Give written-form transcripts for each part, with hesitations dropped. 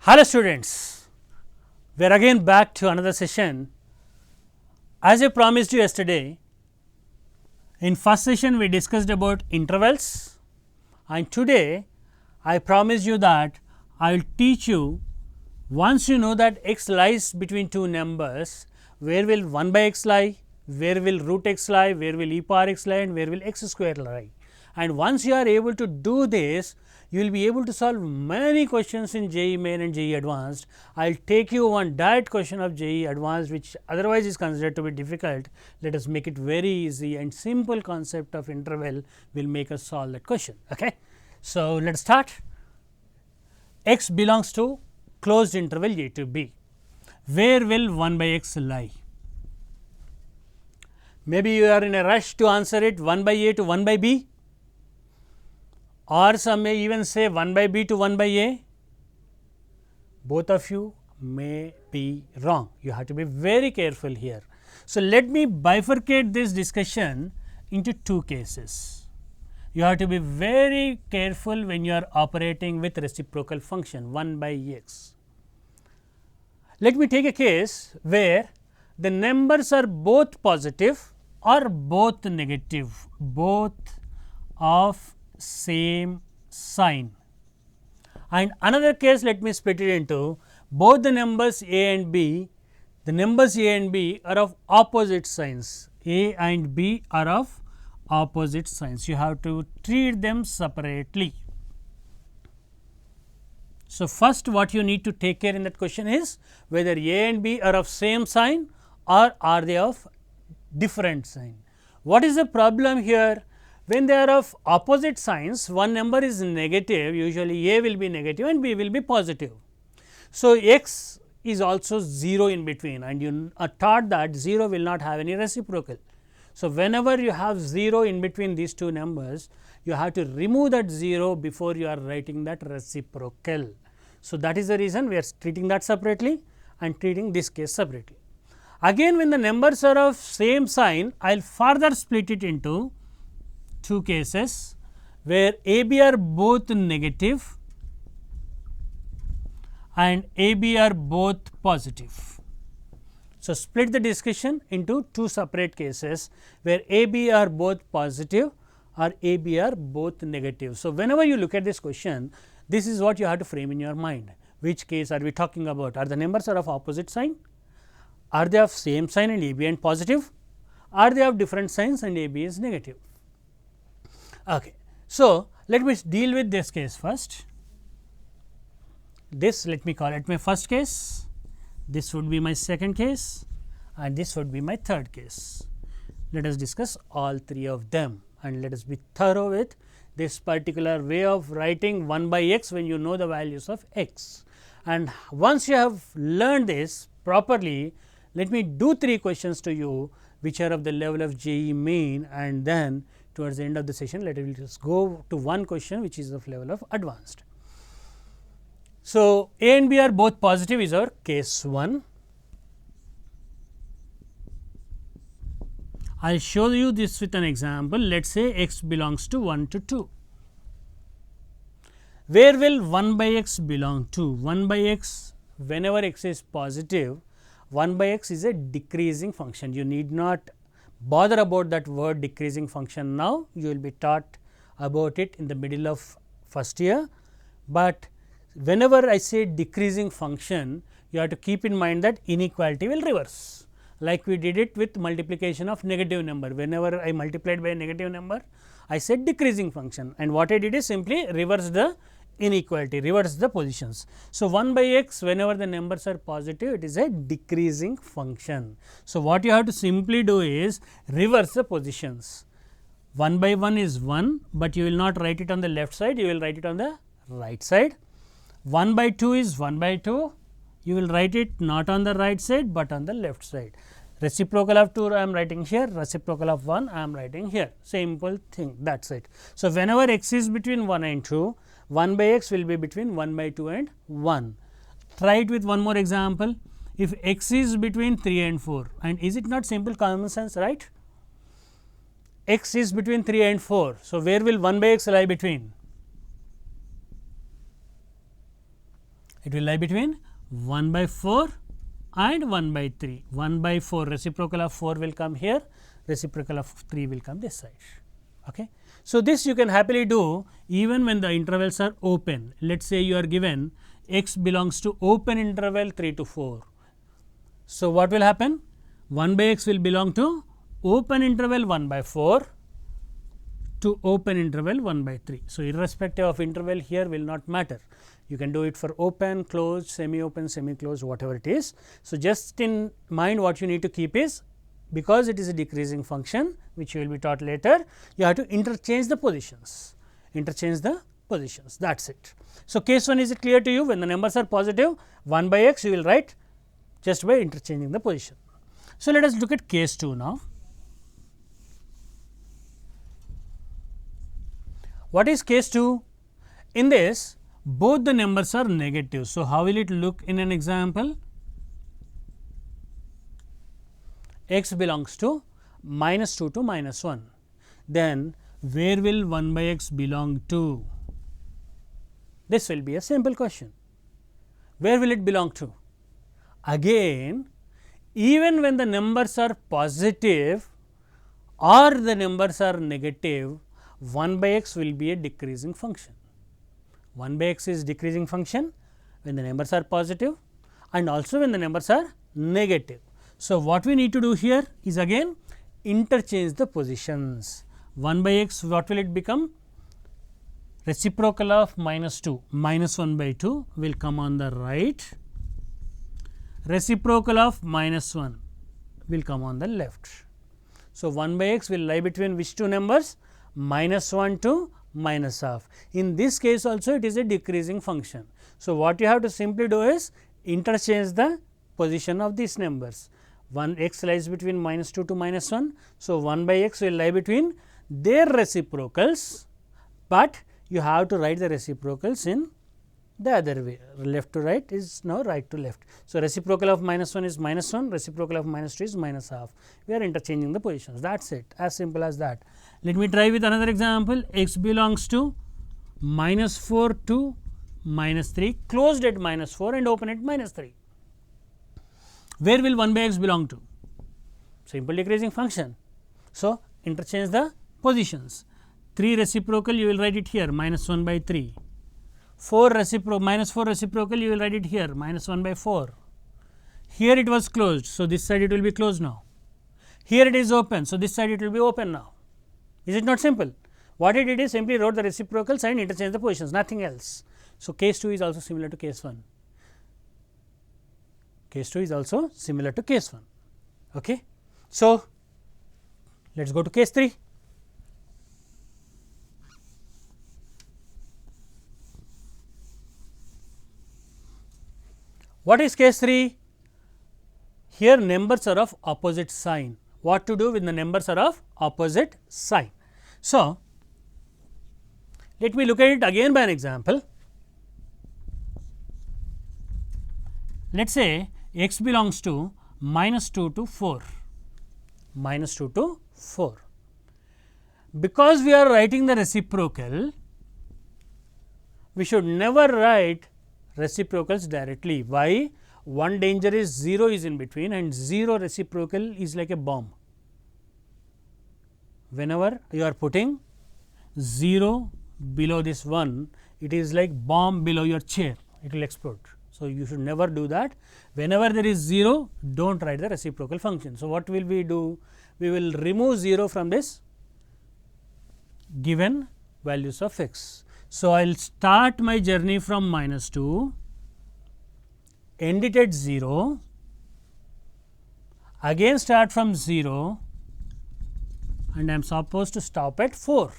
Hello students, we are again back to another session. As I promised you yesterday, in first session we discussed about intervals, and today I promised you that I will teach you, once you know that x lies between two numbers, where will 1 by x lie, where will root x lie, where will e power x lie, and where will x square lie. And once you are able to do this, you will be able to solve many questions in JEE Main and JEE Advanced. I will take you one direct question of JEE Advanced, which otherwise is considered to be difficult. Let us make it very easy, and simple concept of interval will make us solve that question. Okay. So, let us start. X belongs to closed interval a to b. Where will 1 by x lie? Maybe you are in a rush to answer it 1 by a to 1 by b, or some may even say 1 by b to 1 by a. Both of you may be wrong. You have to be very careful here. So, let me bifurcate this discussion into two cases. You have to be very careful when you are operating with reciprocal function 1 by x. Let me take a case where the numbers are both positive or both negative, both of same sign. And another case, let me split it into both the numbers a and b. The numbers a and b are of opposite signs. A and b are of opposite signs. You have to treat them separately. So, first what you need to take care in that question is whether a and b are of same sign or are they of different sign. What is the problem here? When they are of opposite signs, one number is negative, usually a will be negative and b will be positive. So, x is also 0 in between, and you are taught that 0 will not have any reciprocal. So, whenever you have 0 in between these two numbers, you have to remove that 0 before you are writing that reciprocal. So, that is the reason we are treating that separately and treating this case separately. Again, when the numbers are of same sign, I will further split it into two cases where a b are both negative and a b are both positive. So, split the discussion into two separate cases where a b are both positive or a b are both negative. So, whenever you look at this question, this is what you have to frame in your mind. Which case are we talking about? Are the numbers are of opposite sign? Are they of same sign and a b and positive? Are they of different signs and a b is negative? Okay. So, let me deal with this case first. This, let me call it my first case, this would be my second case, and this would be my third case. Let us discuss all three of them, and let us be thorough with this particular way of writing 1 by x when you know the values of x. And once you have learned this properly, let me do 3 questions to you which are of the level of JEE Main, and then towards the end of the session let us just go to one question which is of level of advanced. So, a and b are both positive is our case 1. I will show you this with an example. Let us say x belongs to 1 to 2. Where will 1 by x belong to? 1 by x, whenever x is positive, 1 by x is a decreasing function. You need not bother about that word decreasing function now, you will be taught about it in the middle of first year. But whenever I say decreasing function, you have to keep in mind that inequality will reverse, like we did it with multiplication of negative number. Whenever I multiplied by a negative number, I said decreasing function, and what I did is simply reverse the inequality, reverse the positions. So, 1 by x, whenever the numbers are positive, it is a decreasing function. So, what you have to simply do is reverse the positions. 1 by 1 is 1, but you will not write it on the left side, you will write it on the right side. 1 by 2 is 1 by 2, you will write it not on the right side, but on the left side. Reciprocal of 2 I am writing here, reciprocal of 1 I am writing here, simple thing, that is it. So, whenever x is between 1 and 2, 1 by x will be between 1 by 2 and 1. Try it with one more example. If x is between 3 and 4, and is it not simple common sense, right? X is between 3 and 4. So, where will 1 by x lie between? It will lie between 1 by 4 and 1 by 3. 1 by 4 reciprocal of 4 will come here, reciprocal of 3 will come this side. Okay. So, this you can happily do even when the intervals are open. Let us say you are given x belongs to open interval 3 to 4. So, what will happen? 1 by x will belong to open interval 1 by 4 to open interval 1 by 3. So, irrespective of interval here will not matter. You can do it for open, closed, semi open, semi closed, whatever it is. So, just in mind what you need to keep is, because it is a decreasing function which you will be taught later, you have to interchange the positions, that is it. So, case 1 is it clear to you? When the numbers are positive 1 by x you will write just by interchanging the position. So, let us look at case 2 now. What is case 2? In this both the numbers are negative. So, how will it look in an example? X belongs to minus 2 to minus 1. Then where will 1 by x belong to? This will be a simple question. Where will it belong to? Again, even when the numbers are positive or the numbers are negative, 1 by x will be a decreasing function. 1 by x is decreasing function when the numbers are positive and also when the numbers are negative. So, what we need to do here is again interchange the positions. 1 by x, what will it become? Reciprocal of minus 2, minus 1 by 2 will come on the right, reciprocal of minus 1 will come on the left. So, 1 by x will lie between which two numbers? Minus 1 to minus half. In this case also it is a decreasing function. So, what you have to simply do is interchange the position of these numbers. 1 x lies between minus 2 to minus 1. So, 1 by x will lie between their reciprocals, but you have to write the reciprocals in the other way, left to right is now right to left. So, reciprocal of minus 1 is minus 1, reciprocal of minus 2 is minus half. We are interchanging the positions, that is it, as simple as that. Let me try with another example. X belongs to minus 4 to minus 3, closed at minus 4 and open at minus 3. Where will 1 by x belong to? Simple decreasing function. So, interchange the positions. 3 reciprocal you will write it here minus 1 by 3. 4 reciprocal, minus 4 reciprocal you will write it here minus 1 by 4. Here it was closed. So, this side it will be closed now. Here it is open. So, this side it will be open now. Is it not simple? What I did is simply wrote the reciprocals and interchanged the positions, nothing else. So, case 2 is also similar to case 1. Case 2 is also similar to case 1. Okay. So, let us go to case 3. What is case 3? Here numbers are of opposite sign. What to do when the numbers are of opposite sign? So, let me look at it again by an example. Let us say x belongs to minus 2 to 4, minus 2 to 4. Because we are writing the reciprocal, we should never write reciprocals directly. Why? One danger is 0 is in between and 0 reciprocal is like a bomb. Whenever you are putting 0 below this 1, it is like bomb below your chair, it will explode. So, you should never do that. Whenever there is 0, do not write the reciprocal function. So, what will we do? We will remove 0 from this given values of x. So, I will start my journey from minus 2, end it at 0, again start from 0 and I am supposed to stop at 4.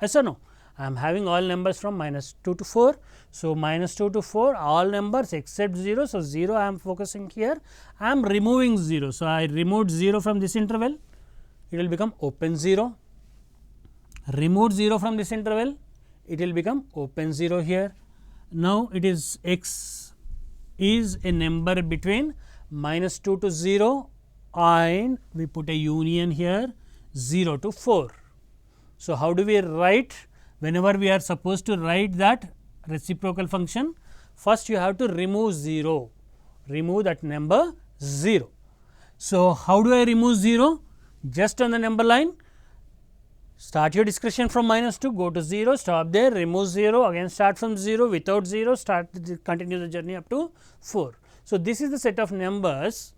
Yes or no? I am having all numbers from minus 2 to 4. So, minus 2 to 4 all numbers except 0. So, 0 I am focusing here, I am removing 0. So, I removed 0 from this interval, it will become open 0, removed 0 from this interval, it will become open 0 here. Now, it is x is a number between minus 2 to 0 and we put a union here 0 to 4. So, how do we write whenever we are supposed to write that reciprocal function? first you have to remove 0, remove that number 0. So, how do I remove 0? Just on the number line, start your discussion from -2, go to 0, stop there, remove 0, again start from 0, without 0, continue the journey up to 4. So, this is the set of numbers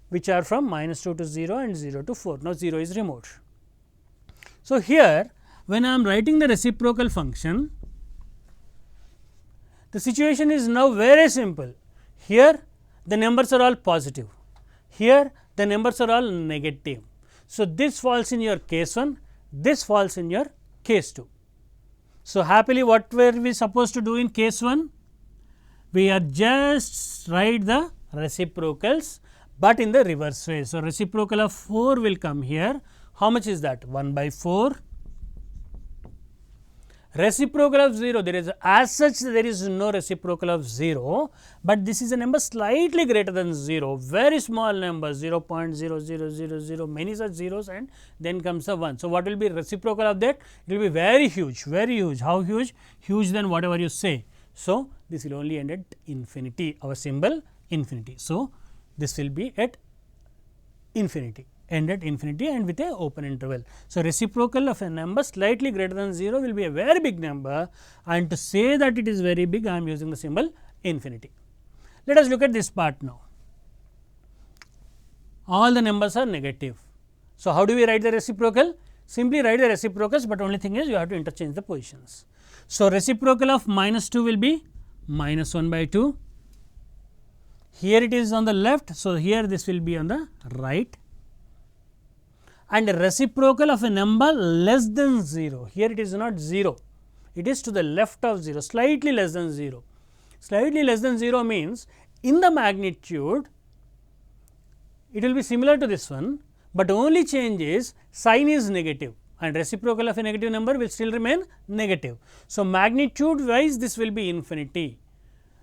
which are from -2 to 0 and 0 to 4. Now, 0 is removed. So, here when I am writing the reciprocal function, the situation is now very simple. Here the numbers are all positive, here the numbers are all negative. So, this falls in your case 1, this falls in your case 2. So, happily what were we supposed to do in case 1? We are just write the reciprocals, but in the reverse way. So, reciprocal of 4 will come here. How much is that? 1 by 4. Reciprocal of 0, there is as such there is no reciprocal of 0, but this is a number slightly greater than 0, very small number 0.0000, many such zeros, and then comes a 1. So, what will be reciprocal of that? It will be very huge, very huge. How huge? Huge than whatever you say. So, this will only end at infinity, our symbol infinity. So, this will be at infinity, end at infinity and with a open interval. So, reciprocal of a number slightly greater than 0 will be a very big number, and to say that it is very big, I am using the symbol infinity. Let us look at this part now. All the numbers are negative. So, how do we write the reciprocal? Simply write the reciprocals, but only thing is you have to interchange the positions. So, reciprocal of -2 will be -1 by 2. Here it is on the left. So, here this will be on the right, and reciprocal of a number less than 0. Here it is not 0, it is to the left of 0, slightly less than 0. Slightly less than 0 means in the magnitude it will be similar to this one, but only change is sign is negative, and reciprocal of a negative number will still remain negative. So, magnitude wise this will be infinity.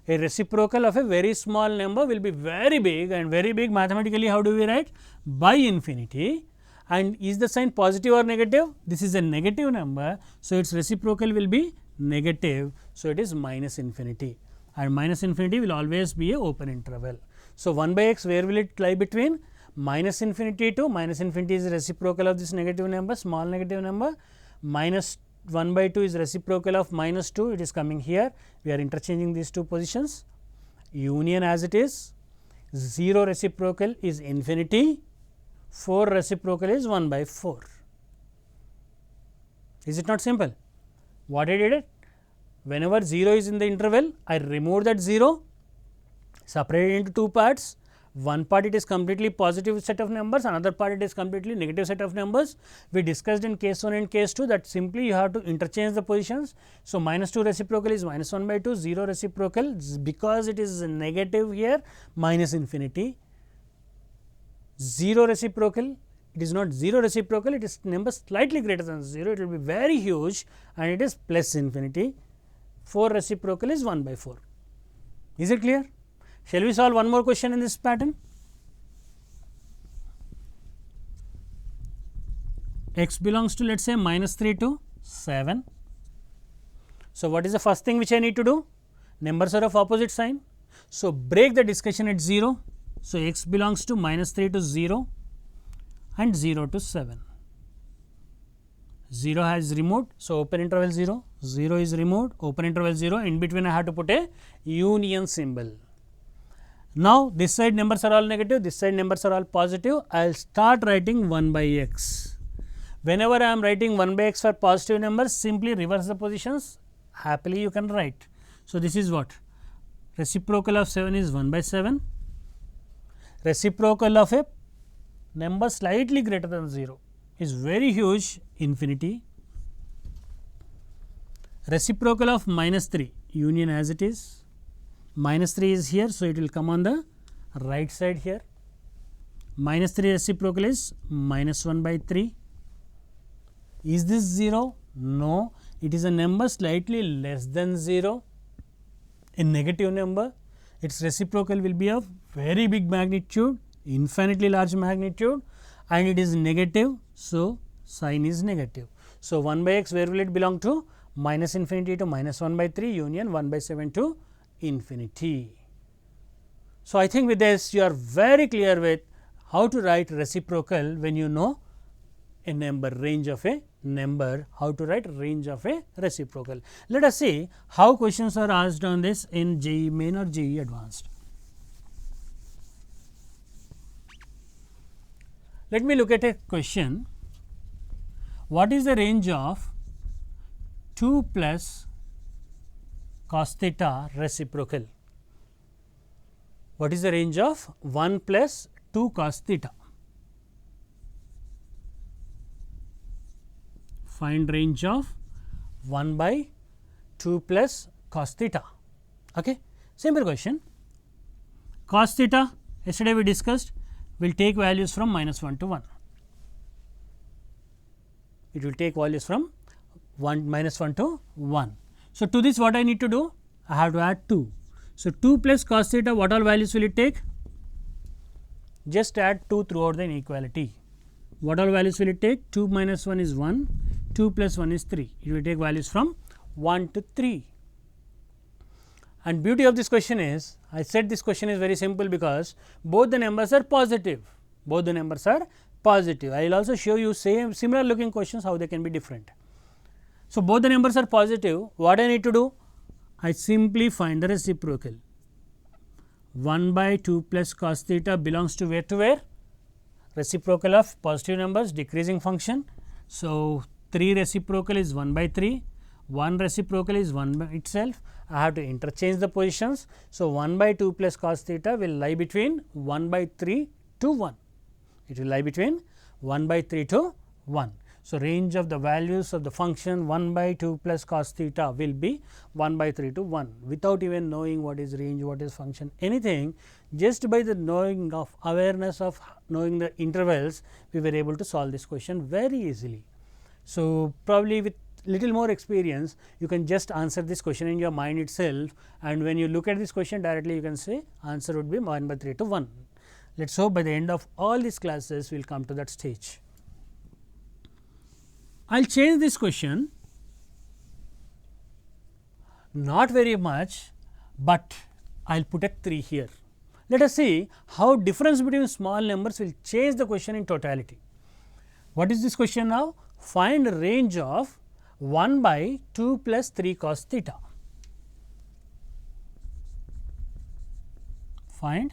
A reciprocal of a very small number will be very big, and very big mathematically how do we write? By infinity. And is the sign positive or negative? This is a negative number. So, its reciprocal will be negative. So, it is minus infinity, and minus infinity will always be a open interval. So, 1 by x, where will it lie between? Minus infinity to minus infinity is reciprocal of this negative number, small negative number. Minus 1 by 2 is reciprocal of -2, it is coming here. We are interchanging these two positions. Union as it is, 0 reciprocal is infinity, 4 reciprocal is 1 by 4. Is it not simple? What I did it? Whenever 0 is in the interval, I remove that 0, separate it into two parts. One part it is completely positive set of numbers, another part it is completely negative set of numbers. We discussed in case 1 and case 2 that simply you have to interchange the positions. So, -2 reciprocal is -1 by 2, 0 reciprocal because it is negative here minus infinity. 0 reciprocal, it is not 0 reciprocal, it is number slightly greater than 0, it will be very huge and it is plus infinity. 4 reciprocal is 1 by 4. Is it clear? Shall we solve one more question in this pattern? X belongs to, let us say, -3 to 7. So, what is the first thing which I need to do? Numbers are of opposite sign. So, break the discussion at 0. So, x belongs to -3 to 0 and 0 to 7. 0 has removed. So, open interval 0, 0 is removed, open interval 0, in between I have to put a union symbol. Now, this side numbers are all negative, this side numbers are all positive. I will start writing 1 by x. Whenever I am writing 1 by x for positive numbers, simply reverse the positions, happily you can write. So, this is what? Reciprocal of 7 is 1 by 7. Reciprocal of a number slightly greater than 0 is very huge, infinity. Reciprocal of -3, union as it is. -3 is here, so it will come on the right side here. -3 reciprocal is -1 by 3. Is this 0? No, it is a number slightly less than 0, a negative number. Its reciprocal will be of very big magnitude, infinitely large magnitude, and it is negative. So, sign is negative. So, 1 by x, where will it belong to? Minus infinity to -1 by 3, union 1 by 7 to infinity. So, I think with this you are very clear with how to write reciprocal when you know a number, range of a number, how to write range of a reciprocal. Let us see how questions are asked on this in JEE Main or JEE Advanced. Let me look at a question. What is the range of 2 plus cos theta reciprocal? What is the range of 1 plus 2 cos theta? Find range of 1 by 2 plus cos theta. Okay. Simple question. Cos theta, yesterday we discussed, will take values from -1 to 1. It will take values from -1 to 1. So, to this what I need to do? I have to add 2. So, 2 plus cos theta, what all values will it take? Just add 2 throughout the inequality. What all values will it take? 2 minus 1 is 1, 2 plus 1 is 3. It will take values from 1 to 3. And beauty of this question is, I said this question is very simple because both the numbers are positive. Both the numbers are positive. I will also show you similar looking questions how they can be different. So, both the numbers are positive. What I need to do? I simply find the reciprocal. 1 by 2 plus cos theta belongs to where to where? Reciprocal of positive numbers, decreasing function. So, 3 reciprocal is 1 by 3, 1 reciprocal is 1 by itself. I have to interchange the positions. So, 1 by 2 plus cos theta will lie between 1 by 3 to 1. It will lie between 1 by 3 to 1. So, range of the values of the function 1 by 2 plus cos theta will be 1 by 3 to 1 without even knowing what is range, what is function, anything. Just by the knowing of awareness of knowing the intervals, we were able to solve this question very easily. So, probably with little more experience, you can just answer this question in your mind itself, and when you look at this question directly, you can say answer would be 1 by 3 to 1. Let us hope by the end of all these classes, we will come to that stage. I will change this question, not very much, but I will put a 3 here. Let us see how difference between small numbers will change the question in totality. What is this question now? Find range of 1 by 2 plus 3 cos theta. Find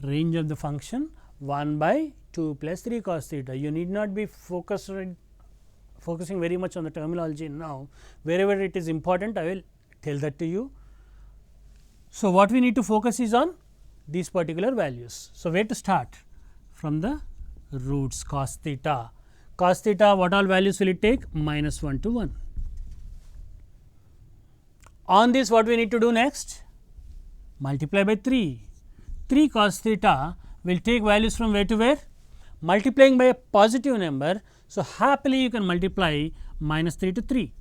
range of the function 1 by 2 plus 3 cos theta. You need not be focusing very much on the terminology now. Wherever it is important, I will tell that to you. So, what we need to focus is on these particular values. So, where to start? From the roots cos theta. Cos theta, what all values will it take? -1 to 1. On this, what we need to do next? Multiply by 3. 3 cos theta will take values from where to where? Multiplying by a positive number. So, happily you can multiply -3 to 3.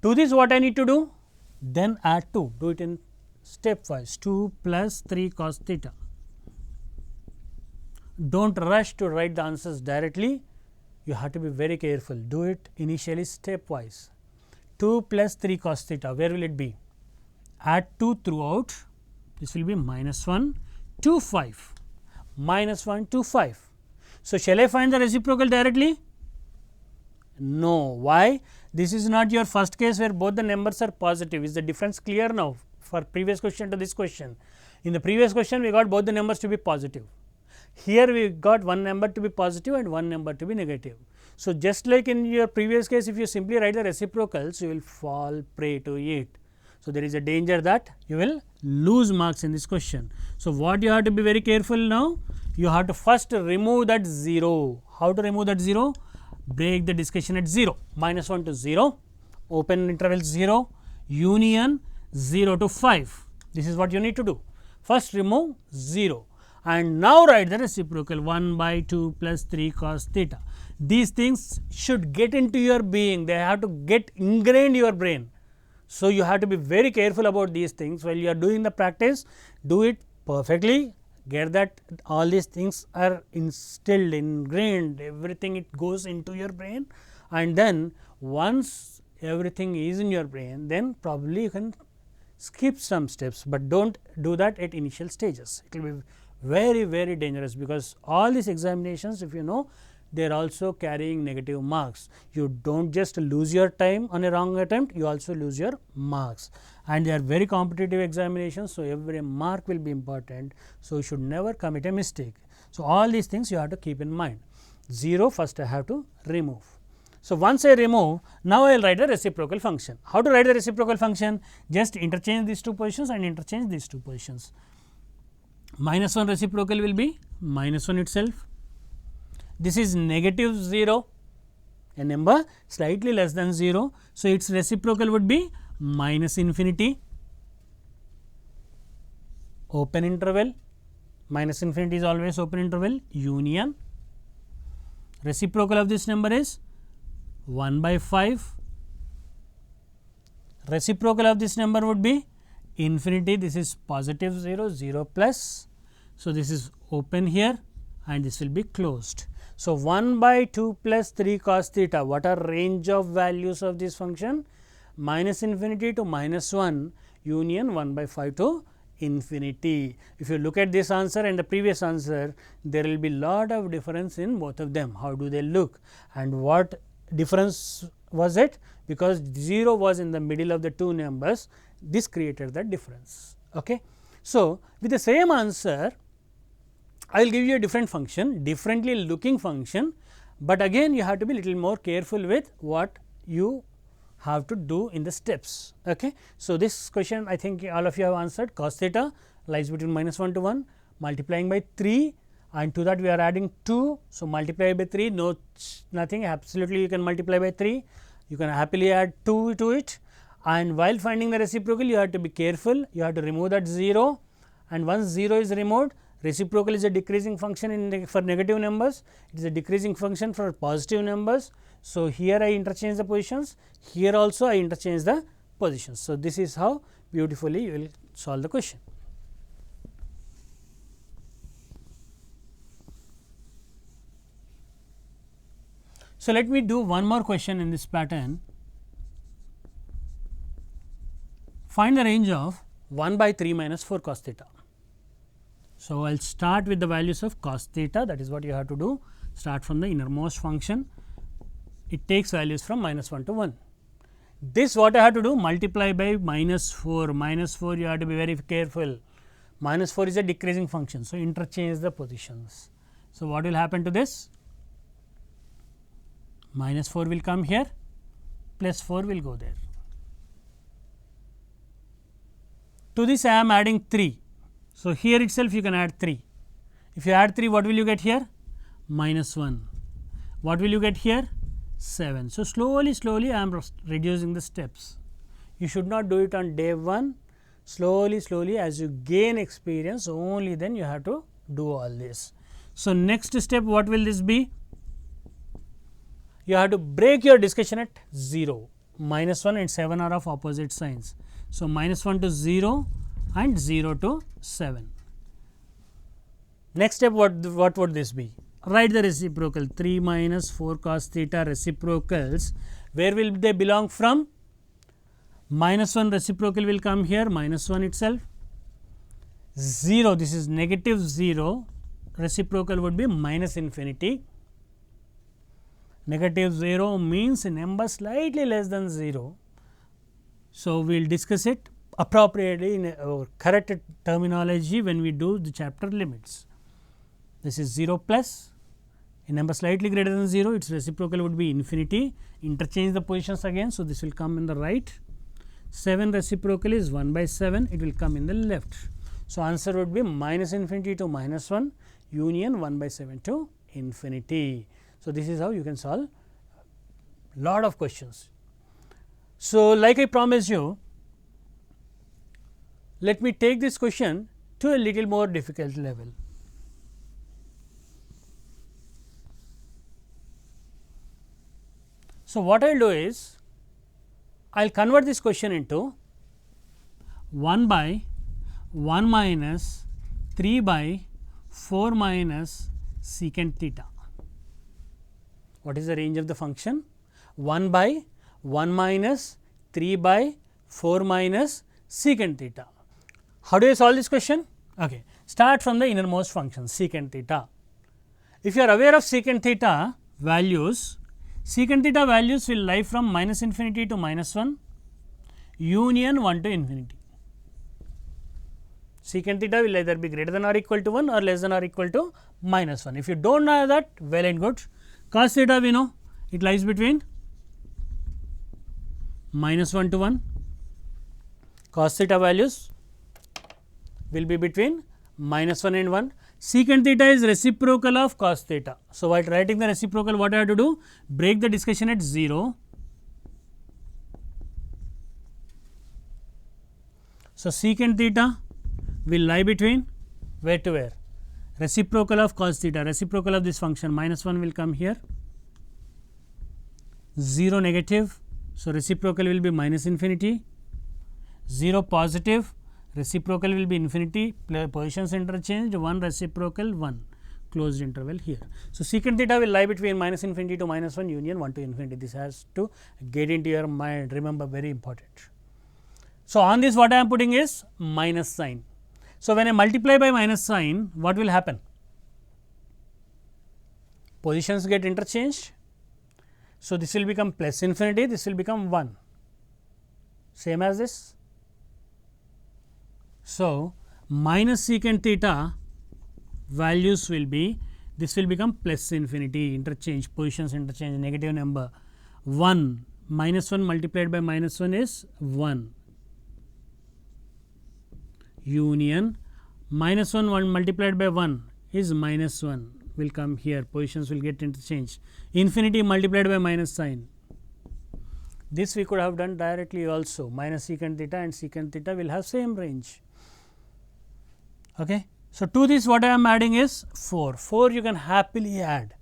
To this, what I need to do? Then add 2. Do it in stepwise. 2 plus 3 cos theta. Do not rush to write the answers directly. You have to be very careful. Do it initially stepwise. 2 plus 3 cos theta. Where will it be? Add 2 throughout. This will be -1 to 5. -1 to 5. So, shall I find the reciprocal directly? No. Why? This is not your first case where both the numbers are positive. Is the difference clear now for previous question to this question? In the previous question, we got both the numbers to be positive. Here we got one number to be positive and one number to be negative. So, just like in your previous case, if you simply write the reciprocals, you will fall prey to it. So, there is a danger that you will lose marks in this question. So, what you have to be very careful now? You have to first remove that 0. How to remove that 0? Break the discussion at 0, -1 to 0, open interval 0, union 0 to 5. This is what you need to do. First remove 0 and now write the reciprocal 1 by 2 plus 3 cos theta. These things should get into your being, they have to get ingrained in your brain. So, you have to be very careful about these things while you are doing the practice. Do it perfectly, get that all these things are instilled, ingrained, everything it goes into your brain, and then once everything is in your brain, then probably you can skip some steps, but do not do that at initial stages. It will be very dangerous, because all these examinations, if you know, they are also carrying negative marks. You do not just lose your time on a wrong attempt, you also lose your marks, and they are very competitive examinations. So, every mark will be important. So, you should never commit a mistake. So, all these things you have to keep in mind. 0 first I have to remove. So, once I remove, now I will write the reciprocal function. How to write the reciprocal function? Just interchange these two positions and interchange these two positions. Minus 1 reciprocal will be minus 1 itself. This is negative 0, a number slightly less than 0. So, its reciprocal would be minus infinity, open interval, minus infinity is always open interval, union. Reciprocal of this number is 1 by 5. Reciprocal of this number would be infinity, this is positive 0, 0 plus. So, this is open here and this will be closed. So, 1 by 2 plus 3 cos theta, what are range of values of this function? Minus infinity to minus 1, union 1 by 5 to infinity. If you look at this answer and the previous answer, there will be lot of difference in both of them. How do they look, and what difference was it? Because 0 was in the middle of the two numbers, this created that difference. Okay. So, with the same answer, I will give you a different function, differently looking function, but again you have to be little more careful with what you have to do in the steps. Okay. So, this question I think all of you have answered. Cos theta lies between minus 1 to 1, multiplying by 3, and to that we are adding 2. So, multiply by 3, nothing, absolutely you can multiply by 3, you can happily add 2 to it, and while finding the reciprocal you have to be careful, you have to remove that 0, and once 0 is removed, reciprocal is a decreasing function for negative numbers, it is a decreasing function for positive numbers. So, here I interchange the positions, here also I interchange the positions. So, this is how beautifully you will solve the question. So, let me do one more question in this pattern. Find the range of 1 by 3 minus 4 cos theta. So, I will start with the values of cos theta, that is what you have to do, start from the innermost function. It takes values from minus 1 to 1. This what I have to do, multiply by minus 4, minus 4 you have to be very careful, minus 4 is a decreasing function. So, interchange the positions. So, what will happen to this? Minus 4 will come here, plus 4 will go there. To this I am adding 3. So, here itself you can add 3. If you add 3, what will you get here? Minus 1. What will you get here? 7. So, slowly I am reducing the steps. You should not do it on day 1, slowly as you gain experience, only then you have to do all this. So, next step what will this be? You have to break your discussion at 0, minus 1 and 7 are of opposite signs. So, minus 1 to 0 and 0 to 7. Next step what would this be? Write the reciprocal 3 minus 4 cos theta reciprocals. Where will they belong from? Minus 1 reciprocal will come here, minus 1 itself. 0, this is negative 0, reciprocal would be minus infinity. Negative 0 means a number slightly less than 0. So, we will discuss it appropriately in a correct terminology when we do the chapter limits. This is 0 plus a number slightly greater than 0, its reciprocal would be infinity. Interchange the positions again. So, this will come in the right. 7 reciprocal is 1 by 7, it will come in the left. So, answer would be minus infinity to minus 1, union 1 by 7 to infinity. So, this is how you can solve lot of questions. So, like I promised you, let me take this question to a little more difficult level. So, what I will do is, I will convert this question into 1 by 1 minus 3 by 4 minus secant theta. What is the range of the function? 1 by 1 minus 3 by 4 minus secant theta. How do you solve this question? Okay. Start from the innermost function secant theta. If you are aware of secant theta values will lie from minus infinity to minus 1 union 1 to infinity. Secant theta will either be greater than or equal to 1 or less than or equal to minus 1. If you do not know that, well and good. Cos theta we know it lies between minus 1 to 1. Cos theta values will be between minus 1 and 1. Secant theta is reciprocal of cos theta. So, while writing the reciprocal, what I have to do? Break the discussion at 0. So, secant theta will lie between where to where? Reciprocal of cos theta, reciprocal of this function, minus 1 will come here, 0 negative. So, reciprocal will be minus infinity, 0 positive, reciprocal will be infinity, positions interchanged, 1 reciprocal 1, closed interval here. So, secant theta will lie between minus infinity to minus 1 union 1 to infinity. This has to get into your mind, remember, very important. So, on this what I am putting is minus sign. So, when I multiply by minus sign, what will happen? Positions get interchanged. So, this will become plus infinity, this will become 1, same as this. So, minus secant theta values will be, this will become plus infinity, interchange, positions interchange, negative number 1, minus 1 multiplied by minus 1 is 1, union minus 1 multiplied by 1 is minus 1 will come here, positions will get interchanged, infinity multiplied by minus sign. This we could have done directly also, minus secant theta and secant theta will have same range. Okay. So, to this what I am adding is 4, 4 you can happily add.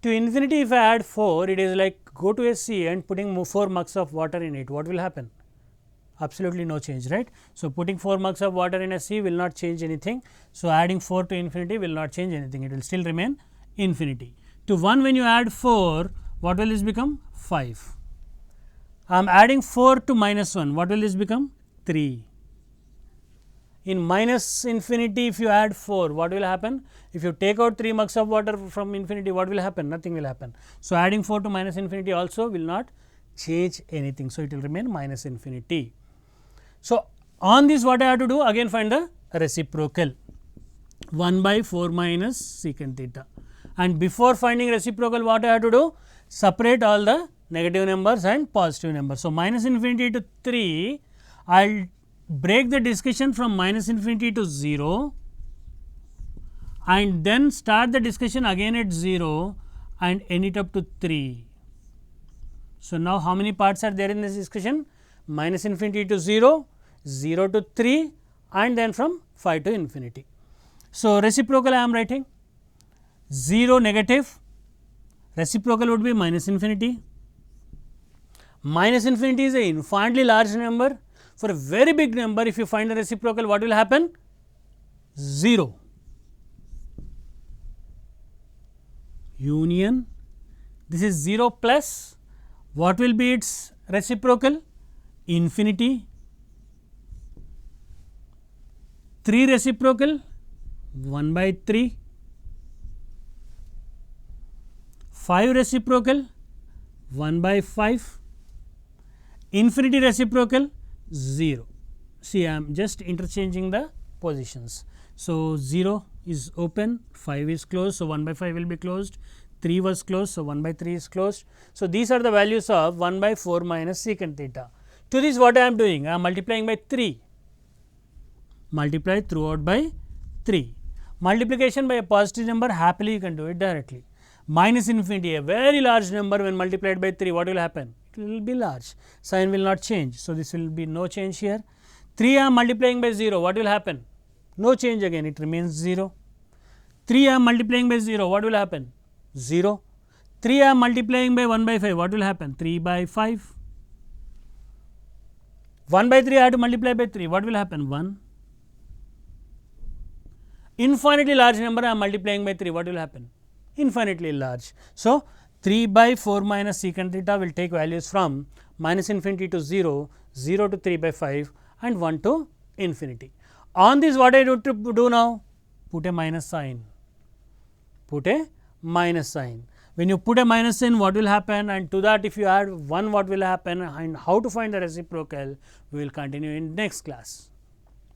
To infinity if I add 4, it is like go to a sea and putting 4 mugs of water in it, what will happen? Absolutely no change, right. So, putting 4 mugs of water in a sea will not change anything. So, adding 4 to infinity will not change anything, it will still remain infinity. To 1 when you add 4, what will this become? 5. I am adding 4 to minus 1, what will this become? 3. In minus infinity if you add 4, what will happen? If you take out 3 mugs of water from infinity, what will happen? Nothing will happen. So, adding 4 to minus infinity also will not change anything. So, it will remain minus infinity. So, on this what I have to do? Again find the reciprocal, 1 by 4 minus secant theta, and before finding reciprocal what I have to do? Separate all the negative numbers and positive numbers. So, minus infinity to 3, I will break the discussion from minus infinity to 0 and then start the discussion again at 0 and end it up to 3. So, now how many parts are there in this discussion? Minus infinity to 0, 0 to 3 and then from 5 to infinity. So, reciprocal I am writing 0 negative, reciprocal would be minus infinity. Minus infinity is a infinitely large number. For a very big number, if you find the reciprocal, what will happen? 0. Union, this is 0 plus, what will be its reciprocal? Infinity. 3 reciprocal, 1 by 3. 5 reciprocal, 1 by 5. Infinity reciprocal, 0. See, I am just interchanging the positions. So, 0 is open, 5 is closed. So, 1 by 5 will be closed, 3 was closed. So, 1 by 3 is closed. So, these are the values of 1 by 4 minus secant theta. To this what I am doing? I am multiplying by 3, multiply throughout by 3. Multiplication by a positive number, happily you can do it directly. Minus infinity, a very large number when multiplied by 3, what will happen? It will be large, sign will not change. So, this will be no change here. 3 I am multiplying by 0, what will happen? No change again, it remains 0. 3 I am multiplying by 0, what will happen? 0. 3 I am multiplying by 1 by 5, what will happen? 3 by 5. 1 by 3 I have to multiply by 3, what will happen? 1. Infinitely large number I am multiplying by 3, what will happen? Infinitely large. So, 3 by 4 minus secant theta will take values from minus infinity to 0, 0 to 3 by 5 and 1 to infinity. On this, what I need to do now? Put a minus sign. Put a minus sign. When you put a minus sign, what will happen, and to that if you add 1, what will happen, and how to find the reciprocal, we will continue in next class.